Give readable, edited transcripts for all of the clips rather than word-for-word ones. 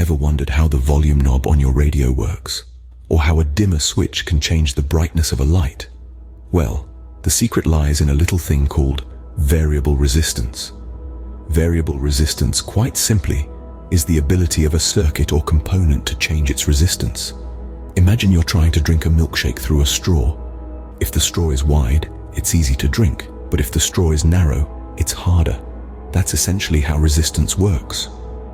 Ever wondered how the volume knob on your radio works? Or how a dimmer switch can change the brightness of a light? Well, the secret lies in a little thing called variable resistance. Variable resistance, quite simply, is the ability of a circuit or component to change its resistance. Imagine you're trying to drink a milkshake through a straw. If the straw is wide, it's easy to drink, but if the straw is narrow, it's harder. That's essentially how resistance works.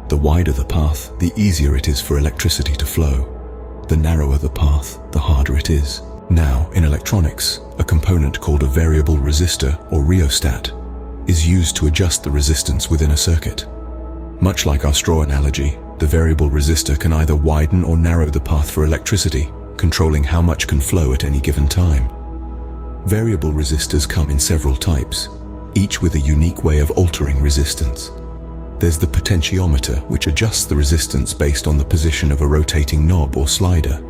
The wider the path, the easier it is for electricity to flow. The narrower the path, the harder it is. Now, in electronics, a component called a variable resistor or rheostat is used to adjust the resistance within a circuit. Much like our straw analogy, the variable resistor can either widen or narrow the path for electricity, controlling how much can flow at any given time. Variable resistors come in several types, each with a unique way of altering resistance. There's the potentiometer, which adjusts the resistance based on the position of a rotating knob or slider.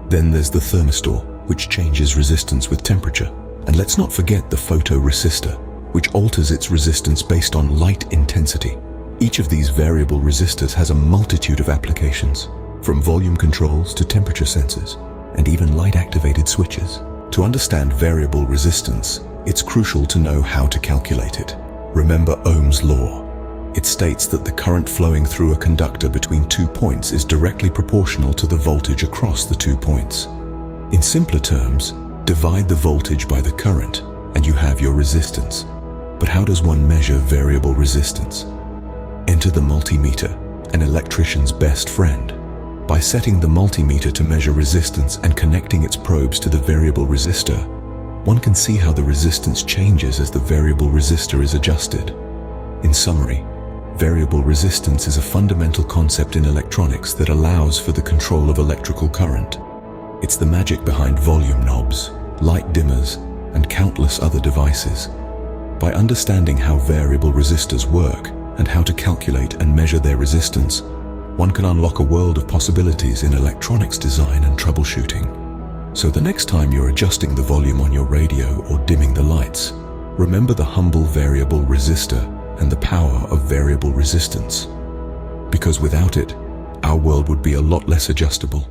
Then there's the thermistor, which changes resistance with temperature. And let's not forget the photoresistor, which alters its resistance based on light intensity. Each of these variable resistors has a multitude of applications, from volume controls to temperature sensors, and even light-activated switches. To understand variable resistance, it's crucial to know how to calculate it. Remember Ohm's law. It states that the current flowing through a conductor between 2 points is directly proportional to the voltage across the 2 points. In simpler terms, divide the voltage by the current, and you have your resistance. But how does one measure variable resistance? Enter the multimeter, an electrician's best friend. By setting the multimeter to measure resistance and connecting its probes to the variable resistor, one can see how the resistance changes as the variable resistor is adjusted. In summary, variable resistance is a fundamental concept in electronics that allows for the control of electrical current. It's the magic behind volume knobs, light dimmers, and countless other devices. By understanding how variable resistors work and how to calculate and measure their resistance, one can unlock a world of possibilities in electronics design and troubleshooting. So the next time you're adjusting the volume on your radio or dimming the lights, remember the humble variable resistor and the power of variable resistance. Because without it, our world would be a lot less adjustable.